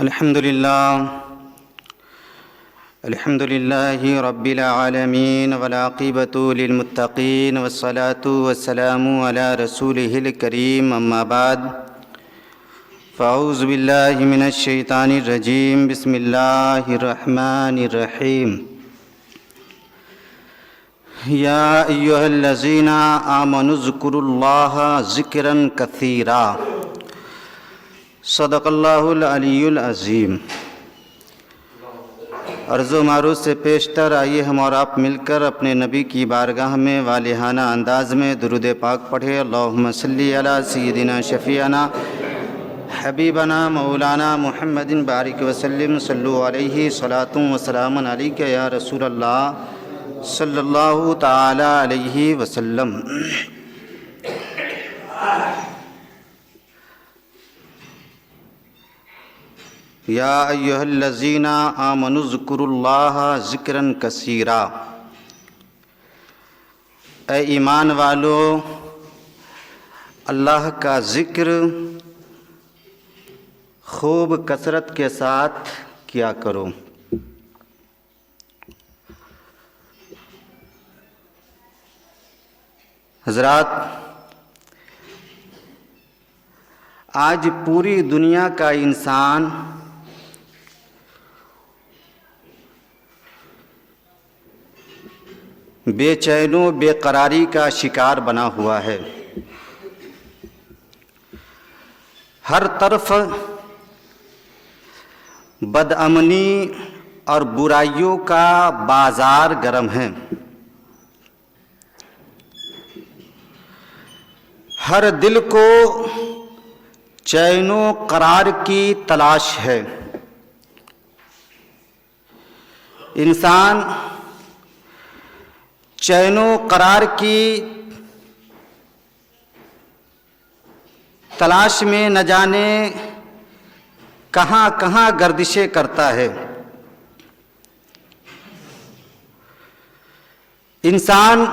الحمد لله رب العالمين والعاقبة للمتقين والصلاة والسلام على رسوله الكريم أما بعد فأعوذ بالله من الشيطان الرجيم بسم الله الرحمن الرحيم يا أيها الذين آمنوا اذكروا الله ذكرا كثيرا صدق اللہ العلی العظیم۔ عرض و معروض سے پیشتر آئیے ہم اور آپ مل کر اپنے نبی کی بارگاہ میں والہانہ انداز میں درود پاک پڑھے۔ اللہم صلی علی سیدنا شفیعنا حبیبنا مولانا محمد بارک وسلم صلو علیہ صلاۃ و سلام علیک یا رسول اللہ صلی اللہ تعالی علیہ وسلم۔ یا ایھا الذین آمنوا اذکروا اللہ ذکرا کثیرا، اے ایمان والو اللہ کا ذکر خوب کثرت کے ساتھ کیا کرو۔ حضرات، آج پوری دنیا کا انسان بے چین و بے قراری کا شکار بنا ہوا ہے۔ ہر طرف بدامنی اور برائیوں کا بازار گرم ہے۔ ہر دل کو چین و قرار کی تلاش ہے۔ انسان چین و قرار کی تلاش میں نہ جانے کہاں کہاں گردشیں کرتا ہے۔ انسان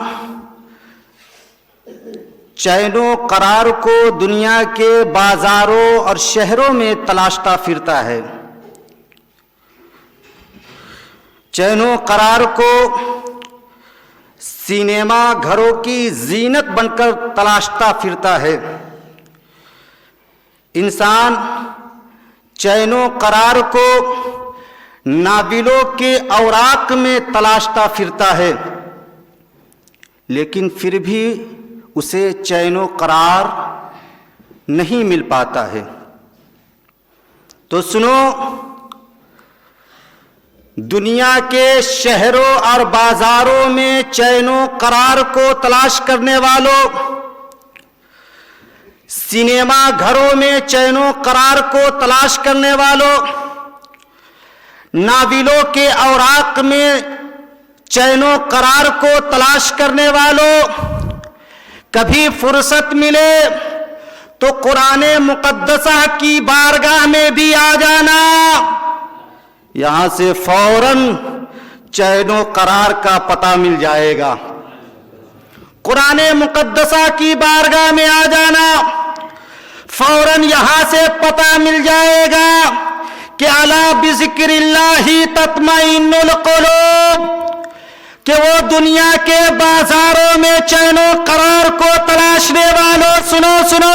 چین و قرار کو دنیا کے بازاروں اور شہروں میں تلاشتا پھرتا ہے۔ چین و قرار کو سینما گھروں کی زینت بن کر تلاشتا پھرتا ہے۔ انسان چین و قرار کو ناولوں کے اوراق میں تلاشتا پھرتا ہے، لیکن پھر بھی اسے چین و قرار نہیں مل پاتا ہے۔ تو سنو، دنیا کے شہروں اور بازاروں میں چین و قرار کو تلاش کرنے والوں، سینما گھروں میں چین و قرار کو تلاش کرنے والوں، ناولوں کے اوراق میں چین و قرار کو تلاش کرنے والوں، کبھی فرصت ملے تو قرآن مقدسہ کی بارگاہ میں بھی آ جانا، یہاں سے فوراً چین و قرار کا پتہ مل جائے گا۔ قرآن مقدسہ کی بارگاہ میں آ جانا، فوراً یہاں سے پتہ مل جائے گا کہ الا بذکر اللہ تطمئن القلوب، کہ وہ دنیا کے بازاروں میں چین و قرار کو تلاشنے والوں، سنو،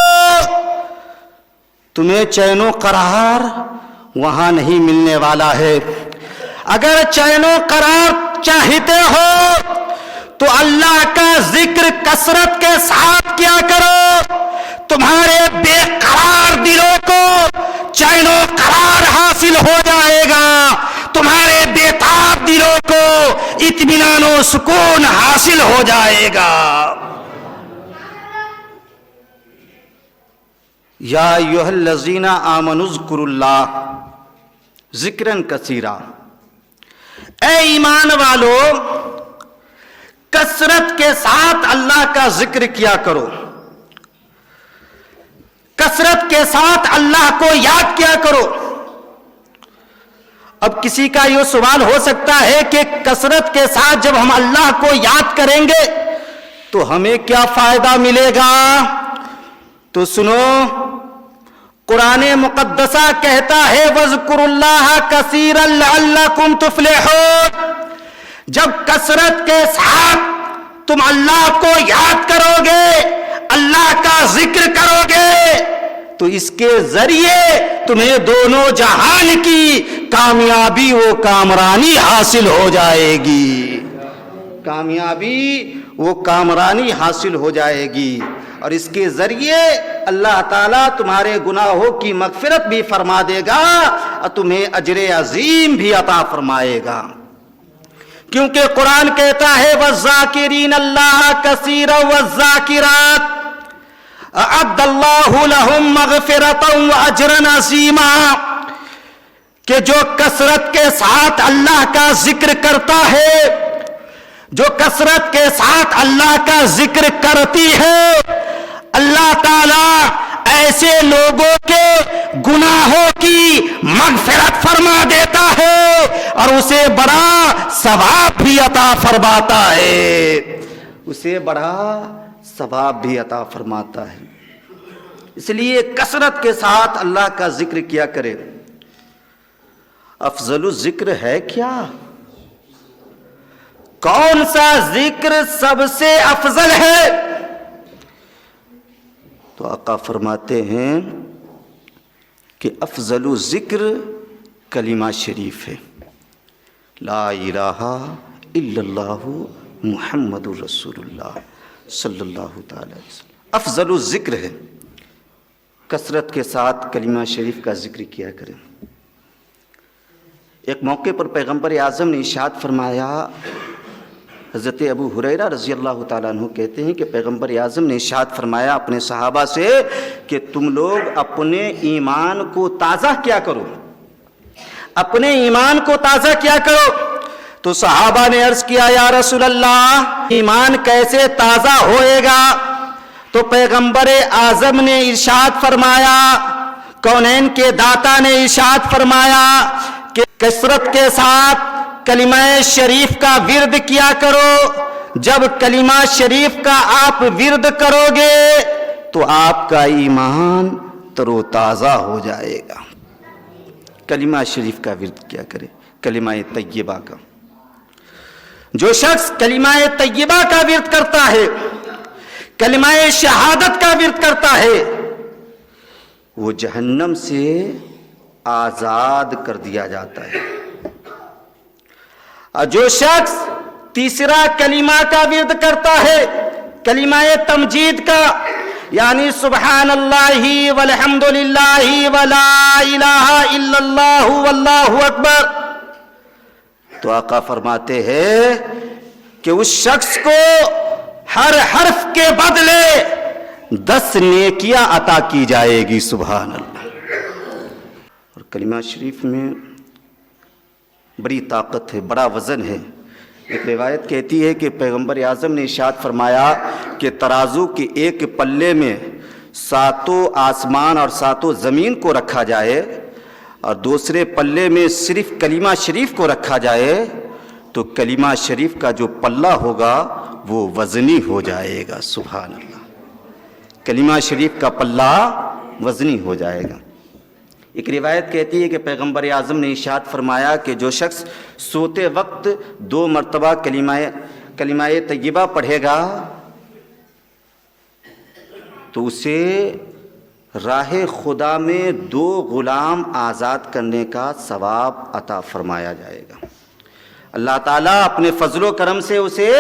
تمہیں چین و قرار وہاں نہیں ملنے والا ہے۔ اگر چین و قرار چاہتے ہو تو اللہ کا ذکر کثرت کے ساتھ کیا کرو، تمہارے بے قرار دلوں کو چین و قرار حاصل ہو جائے گا، تمہارے بے تاب دلوں کو اطمینان و سکون حاصل ہو جائے گا۔ یا ایھا الذین آمنوا اذکروا اللہ ذکرا کثیرا، اے ایمان والو کثرت کے ساتھ اللہ کا ذکر کیا کرو، کثرت کے ساتھ اللہ کو یاد کیا کرو۔ اب کسی کا یہ سوال ہو سکتا ہے کہ کثرت کے ساتھ جب ہم اللہ کو یاد کریں گے تو ہمیں کیا فائدہ ملے گا؟ تو سنو، قرآن مقدسہ کہتا ہے وَاذْكُرُوا اللَّهَ كَثِيرًا لَعَلَّكُمْ تُفْلِحُونَ، جب کثرت کے ساتھ تم اللہ کو یاد کرو گے، اللہ کا ذکر کرو گے، تو اس کے ذریعے تمہیں دونوں جہان کی کامیابی و کامرانی حاصل ہو جائے گی، کامیابی وہ کامرانی حاصل ہو جائے گی، اور اس کے ذریعے اللہ تعالیٰ تمہارے گناہوں کی مغفرت بھی فرما دے گا اور تمہیں اجر عظیم بھی عطا فرمائے گا، کیونکہ قرآن کہتا ہے وَالذَّاكِرِينَ اللَّهَ كَثِيرًا وَالذَّاكِرَاتِ اعد اللہ لہم مغفرۃ واجرا عظیما، کہ جو کثرت کے ساتھ اللہ کا ذکر کرتا ہے، جو کثرت کے ساتھ اللہ کا ذکر کرتی ہے، اللہ تعالی ایسے لوگوں کے گناہوں کی مغفرت فرما دیتا ہے اور اسے بڑا ثواب بھی عطا فرماتا ہے، اسے بڑا ثواب بھی عطا فرماتا ہے۔ اس لیے کثرت کے ساتھ اللہ کا ذکر کیا کرے۔ افضل الذکر ہے کیا؟ کون سا ذکر سب سے افضل ہے؟ تو آقا فرماتے ہیں کہ افضل الذکر کلمہ شریف ہے، لا الہ الا اللہ محمد رسول اللہ صلی اللہ تعالی علیہ وسلم، افضل الذکر ہے۔ کثرت کے ساتھ کلمہ شریف کا ذکر کیا کریں۔ ایک موقع پر پیغمبر اعظم نے ارشاد فرمایا، حضرت ابو ہریرہ رضی اللہ تعالیٰ عنہ کہتے ہیں کہ پیغمبر اعظم نے ارشاد فرمایا اپنے صحابہ سے کہ تم لوگ اپنے ایمان کو تازہ کیا کرو، اپنے ایمان کو تازہ کیا کرو۔ تو صحابہ نے عرض کیا یا رسول اللہ ایمان کیسے تازہ ہوئے گا؟ تو پیغمبر اعظم نے ارشاد فرمایا، کونین کے داتا نے ارشاد فرمایا کہ کثرت کے ساتھ کلمہ شریف کا ورد کیا کرو، جب کلمہ شریف کا آپ ورد کرو گے تو آپ کا ایمان تر و تازہ ہو جائے گا۔ کلمہ شریف کا ورد کیا کرے، کلمہ طیبہ کا۔ جو شخص کلمہ طیبہ کا ورد کرتا ہے، کلمہ شہادت کا ورد کرتا ہے، وہ جہنم سے آزاد کر دیا جاتا ہے۔ اور جو شخص تیسرا کلمہ کا ورد کرتا ہے، کلمہ تمجید کا، یعنی سبحان اللہ والحمد للہ ولا الہ الا اللہ واللہ اکبر، تو آقا فرماتے ہیں کہ اس شخص کو ہر حرف کے بدلے 10 نیکیاں عطا کی جائے گی، سبحان اللہ۔ اور کلمہ شریف میں بڑی طاقت ہے، بڑا وزن ہے۔ ایک روایت کہتی ہے کہ پیغمبر اعظم نے ارشاد فرمایا کہ ترازو کے ایک پلے میں 7 آسمان اور 7 زمین کو رکھا جائے اور دوسرے پلے میں صرف کلمہ شریف کو رکھا جائے تو کلمہ شریف کا جو پلہ ہوگا وہ وزنی ہو جائے گا، سبحان اللہ۔ کلمہ شریف کا پلہ وزنی ہو جائے گا۔ ایک روایت کہتی ہے کہ پیغمبر اعظم نے ارشاد فرمایا کہ جو شخص سوتے وقت 2 مرتبہ کلمہ طیبہ پڑھے گا تو اسے راہ خدا میں 2 غلام آزاد کرنے کا ثواب عطا فرمایا جائے گا۔ اللہ تعالیٰ اپنے فضل و کرم سے اسے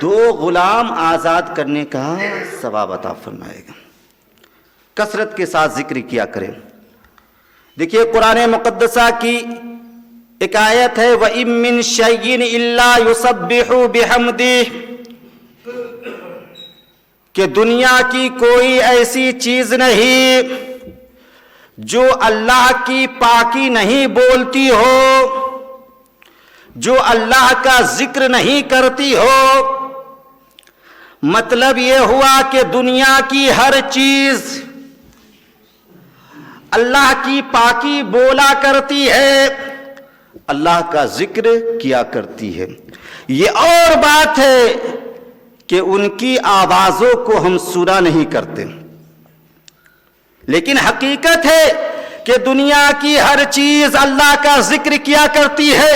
2 غلام آزاد کرنے کا ثواب عطا فرمائے گا۔ کثرت کے ساتھ ذکر کیا کریں۔ دیکھیے قرآن مقدسہ کی ایک آیت ہے وَإِن مِّن شَيْءٍ إِلَّا يُسَبِّحُ بِحَمْدِهِ، کہ دنیا کی کوئی ایسی چیز نہیں جو اللہ کی پاکی نہیں بولتی ہو، جو اللہ کا ذکر نہیں کرتی ہو۔ مطلب یہ ہوا کہ دنیا کی ہر چیز اللہ کی پاکی بولا کرتی ہے، اللہ کا ذکر کیا کرتی ہے۔ یہ اور بات ہے کہ ان کی آوازوں کو ہم سنا نہیں کرتے، لیکن حقیقت ہے کہ دنیا کی ہر چیز اللہ کا ذکر کیا کرتی ہے،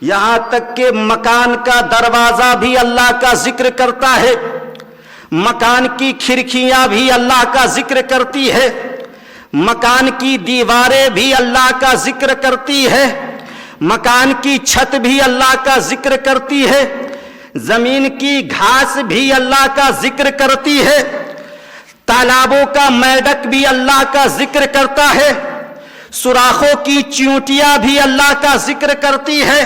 یہاں تک کہ مکان کا دروازہ بھی اللہ کا ذکر کرتا ہے، مکان کی کھڑکیاں بھی اللہ کا ذکر کرتی ہے، مکان کی دیواریں بھی اللہ کا ذکر کرتی ہے، مکان کی چھت بھی اللہ کا ذکر کرتی ہے، زمین کی گھاس بھی اللہ کا ذکر کرتی ہے، تالابوں کا میڈک بھی اللہ کا ذکر کرتا ہے، سوراخوں کی چیونٹیاں بھی اللہ کا ذکر کرتی ہے،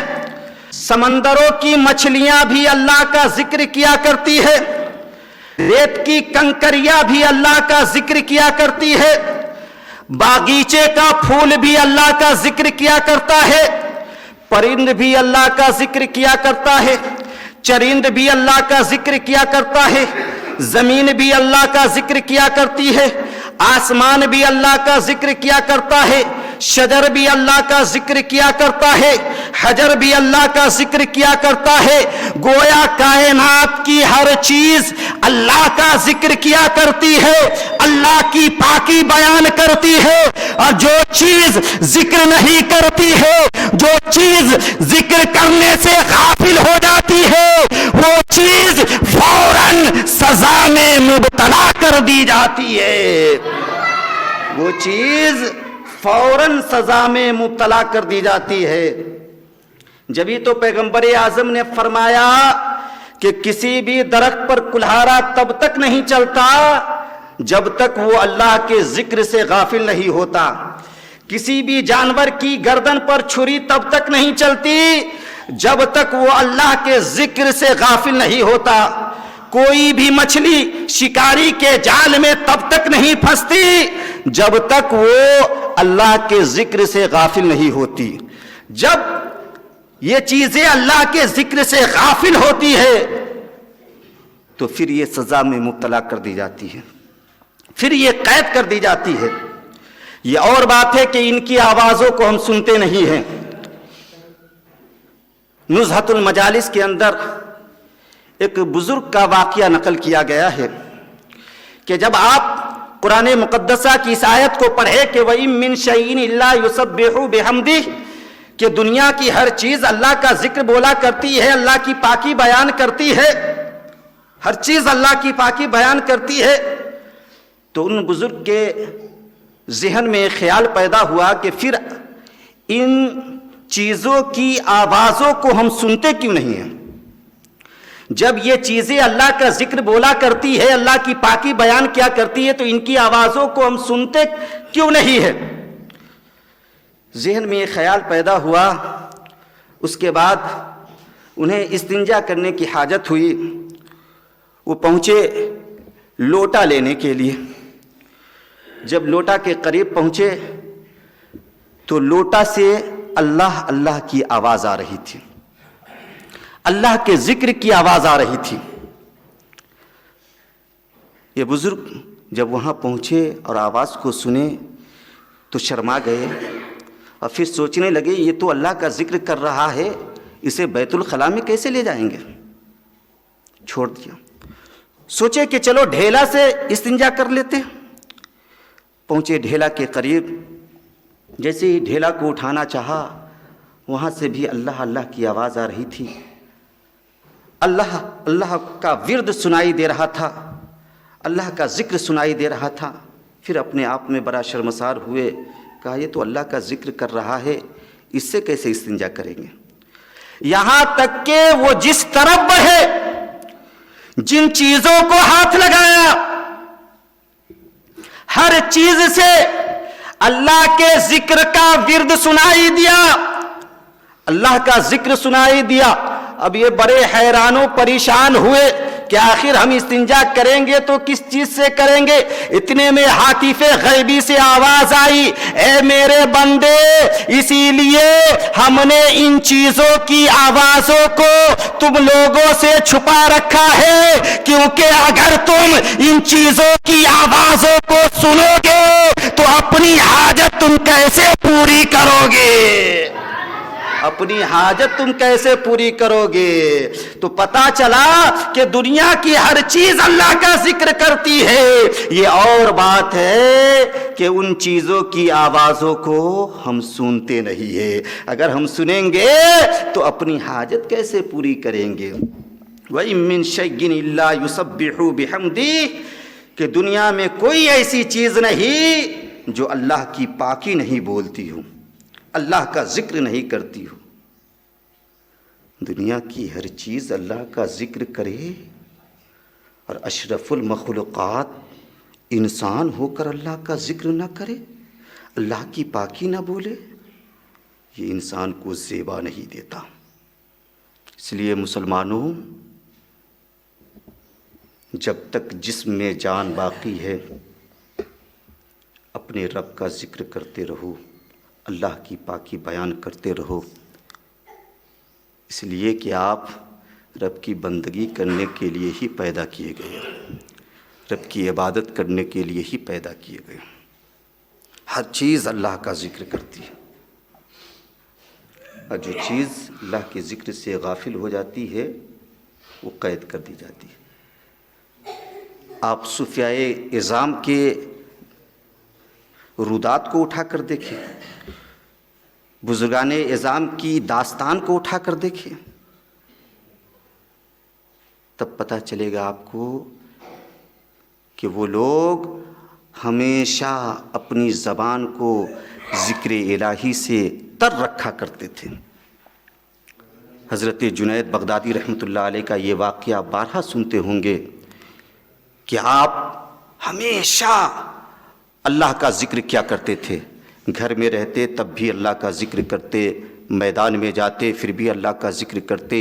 سمندروں کی مچھلیاں بھی اللہ کا ذکر کیا کرتی ہے، ریت کی کنکریاں بھی اللہ کا ذکر کیا کرتی ہے، باغیچے کا پھول بھی اللہ کا ذکر کیا کرتا ہے، پرند بھی اللہ کا ذکر کیا کرتا ہے، چرند بھی اللہ کا ذکر کیا کرتا ہے، زمین بھی اللہ کا ذکر کیا کرتی ہے، آسمان بھی اللہ کا ذکر کیا کرتا ہے، شجر بھی اللہ کا ذکر کیا کرتا ہے، حجر بھی اللہ کا ذکر کیا کرتا ہے۔ گویا کائنات کی ہر چیز اللہ کا ذکر کیا کرتی ہے، اللہ کی پاکی بیان کرتی ہے، اور جو چیز ذکر نہیں کرتی ہے، جو چیز ذکر کرنے سے غافل ہو جاتی ہے، وہ چیز فوراً سزا میں مبتلا کر دی جاتی ہے، وہ چیز فوراً سزا میں مبتلا کر دی جاتی ہے۔ جبھی تو پیغمبر اعظم نے فرمایا کہ کسی بھی درخت پر کلہارا تب تک نہیں چلتا جب تک وہ اللہ کے ذکر سے غافل نہیں ہوتا، کسی بھی جانور کی گردن پر چھری تب تک نہیں چلتی جب تک وہ اللہ کے ذکر سے غافل نہیں ہوتا، کوئی بھی مچھلی شکاری کے جال میں تب تک نہیں پھنستی جب تک وہ اللہ کے ذکر سے غافل نہیں ہوتی۔ جب یہ چیزیں اللہ کے ذکر سے غافل ہوتی ہے تو پھر یہ سزا میں مبتلا کر دی جاتی ہے، پھر یہ قید کر دی جاتی ہے۔ یہ اور بات ہے کہ ان کی آوازوں کو ہم سنتے نہیں ہیں۔ نزہۃ المجالس کے اندر ایک بزرگ کا واقعہ نقل کیا گیا ہے کہ جب آپ قرآن مقدسہ کی اس آیت کو پڑھے کہ وَإِن مِّن شَيْءٍ إِلَّا يُسَبِّحُ بِحَمْدِهِ، کہ دنیا کی ہر چیز اللہ کا ذکر بولا کرتی ہے، اللہ کی پاکی بیان کرتی ہے، ہر چیز اللہ کی پاکی بیان کرتی ہے، تو ان بزرگ کے ذہن میں خیال پیدا ہوا کہ پھر ان چیزوں کی آوازوں کو ہم سنتے کیوں نہیں ہیں؟ جب یہ چیزیں اللہ کا ذکر بولا کرتی ہے، اللہ کی پاکی بیان کیا کرتی ہے، تو ان کی آوازوں کو ہم سنتے کیوں نہیں ہے؟ ذہن میں یہ خیال پیدا ہوا۔ اس کے بعد انہیں استنجا کرنے کی حاجت ہوئی، وہ پہنچے لوٹا لینے کے لیے۔ جب لوٹا کے قریب پہنچے تو لوٹا سے اللہ اللہ کی آواز آ رہی تھی، اللہ کے ذکر کی آواز آ رہی تھی۔ یہ بزرگ جب وہاں پہنچے اور آواز کو سنے تو شرما گئے، اور پھر سوچنے لگے یہ تو اللہ کا ذکر کر رہا ہے، اسے بیت الخلاء میں کیسے لے جائیں گے؟ چھوڑ دیا۔ سوچے کہ چلو ڈھیلا سے استنجا کر لیتے۔ پہنچے ڈھیلا کے قریب، جیسے ہی ڈھیلا کو اٹھانا چاہا وہاں سے بھی اللہ اللہ کی آواز آ رہی تھی، اللہ اللہ کا ورد سنائی دے رہا تھا، اللہ کا ذکر سنائی دے رہا تھا۔ پھر اپنے آپ میں بڑا شرمسار ہوئے، کہا یہ تو اللہ کا ذکر کر رہا ہے، اس سے کیسے استنجا کریں گے؟ یہاں تک کہ وہ جس طرف بڑھے، جن چیزوں کو ہاتھ لگایا، ہر چیز سے اللہ کے ذکر کا ورد سنائی دیا، اللہ کا ذکر سنائی دیا۔ اب یہ بڑے حیران و پریشان ہوئے کہ آخر ہم استنجا کریں گے تو کس چیز سے کریں گے؟ اتنے میں ہاتف غیبی سے آواز آئی، اے میرے بندے، اسی لیے ہم نے ان چیزوں کی آوازوں کو تم لوگوں سے چھپا رکھا ہے، کیونکہ اگر تم ان چیزوں کی آوازوں کو سنو گے تو اپنی حاجت تم کیسے پوری کرو گے؟ اپنی حاجت تم کیسے پوری کرو گے؟ تو پتا چلا کہ دنیا کی ہر چیز اللہ کا ذکر کرتی ہے، یہ اور بات ہے کہ ان چیزوں کی آوازوں کو ہم سنتے نہیں ہیں۔ اگر ہم سنیں گے تو اپنی حاجت کیسے پوری کریں گے؟ وَإِن مِّن شَيْءٍ إِلَّا يُسَبِّحُ بِحَمْدِهِ کہ دنیا میں کوئی ایسی چیز نہیں جو اللہ کی پاکی نہیں بولتی ہو، اللہ کا ذکر نہیں کرتی ہو۔ دنیا کی ہر چیز اللہ کا ذکر کرے اور اشرف المخلوقات انسان ہو کر اللہ کا ذکر نہ کرے، اللہ کی پاکی نہ بولے، یہ انسان کو زیبا نہیں دیتا۔ اس لیے مسلمانوں، جب تک جسم میں جان باقی ہے اپنے رب کا ذکر کرتے رہو، اللہ کی پاکی بیان کرتے رہو، اس لیے کہ آپ رب کی بندگی کرنے کے لیے ہی پیدا کیے گئے، رب کی عبادت کرنے کے لیے ہی پیدا کیے گئے۔ ہر چیز اللہ کا ذکر کرتی ہے، اور جو چیز اللہ کے ذکر سے غافل ہو جاتی ہے وہ قید کر دی جاتی ہے۔ آپ صوفیائے اعظام کے رودات کو اٹھا کر دیکھیں، بزرگان اعظام کی داستان کو اٹھا کر دیکھیں، تب پتہ چلے گا آپ کو کہ وہ لوگ ہمیشہ اپنی زبان کو ذکر الہی سے تر رکھا کرتے تھے۔ حضرت جنید بغدادی رحمۃ اللہ علیہ کا یہ واقعہ بارہا سنتے ہوں گے کہ آپ ہمیشہ اللہ کا ذکر کیا کرتے تھے، گھر میں رہتے تب بھی اللہ کا ذکر کرتے، میدان میں جاتے پھر بھی اللہ کا ذکر کرتے،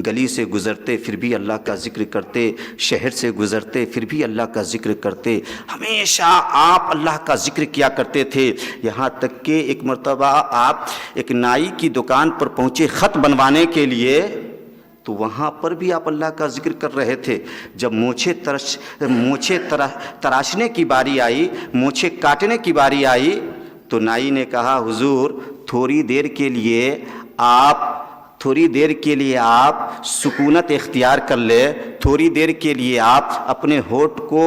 گلی سے گزرتے پھر بھی اللہ کا ذکر کرتے، شہر سے گزرتے پھر بھی اللہ کا ذکر کرتے، ہمیشہ آپ اللہ کا ذکر کیا کرتے تھے۔ یہاں تک کہ ایک مرتبہ آپ ایک نائی کی دکان پر پہنچے خط بنوانے کے لیے، تو وہاں پر بھی آپ اللہ کا ذکر کر رہے تھے۔ جب مونچھیں تراشنے کی باری آئی، مونچھیں کاٹنے کی باری آئی، تو نائی نے کہا حضور تھوڑی دیر کے لیے آپ سکونت اختیار کر لے، تھوڑی دیر کے لیے آپ اپنے ہونٹ کو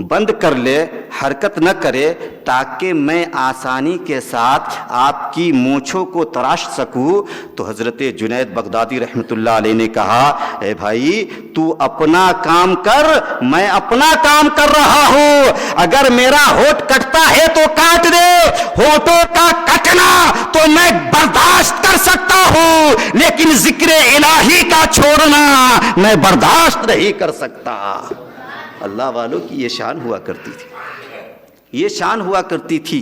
بند کر لے، حرکت نہ کرے، تاکہ میں آسانی کے ساتھ آپ کی مونچھوں کو تراش سکوں۔ تو حضرت جنید بغدادی رحمۃ اللہ علیہ نے کہا اے بھائی تو اپنا کام کر، میں اپنا کام کر رہا ہوں، اگر میرا ہونٹ کٹتا ہے تو کاٹ دے، ہونٹوں کا کٹنا تو میں برداشت کر سکتا ہوں، لیکن ذکر الہی کا چھوڑنا میں برداشت نہیں کر سکتا۔ اللہ والوں کی یہ شان ہوا کرتی تھی، یہ شان ہوا کرتی تھی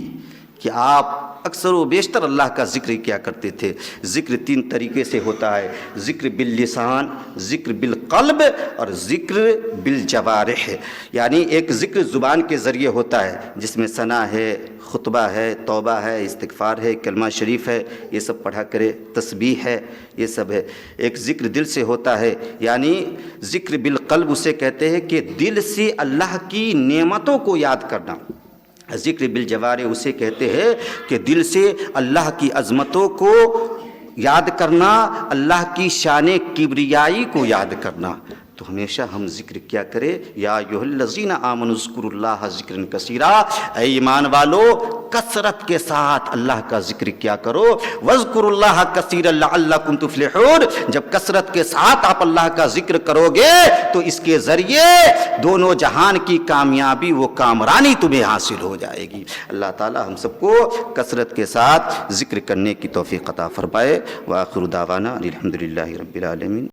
کہ آپ اکثر و بیشتر اللہ کا ذکر کیا کرتے تھے۔ ذکر تین طریقے سے ہوتا ہے، ذکر باللسان، ذکر بالقلب اور ذکر بالجوارح۔ یعنی ایک ذکر زبان کے ذریعے ہوتا ہے جس میں ثنا ہے، خطبہ ہے، توبہ ہے، استغفار ہے، کلمہ شریف ہے، یہ سب پڑھا کرے، تسبیح ہے، یہ سب ہے۔ ایک ذکر دل سے ہوتا ہے، یعنی ذکر بالقلب اسے کہتے ہیں کہ دل سے اللہ کی نعمتوں کو یاد کرنا۔ ذکر بالجوارح اسے کہتے ہیں کہ دل سے اللہ کی عظمتوں کو یاد کرنا، اللہ کی شان کبریائی کو یاد کرنا۔ تو ہمیشہ ہم ذکر کیا کرے، یا ایھا الذین آمنوا اذکروا اللہ ذکرا کثیرا، اے ایمان والو کثرت کے ساتھ اللہ کا ذکر کیا کرو، واذکروا اللہ کثیرا لعلکم تفلحون۔ جب کثرت کے ساتھ آپ اللہ کا ذکر کرو گے تو اس کے ذریعے دونوں جہان کی کامیابی و کامرانی تمہیں حاصل ہو جائے گی۔ اللہ تعالی ہم سب کو کثرت کے ساتھ ذکر کرنے کی توفیق عطا فرمائے۔ وآخر دعوانا الحمد للہ رب العالمین۔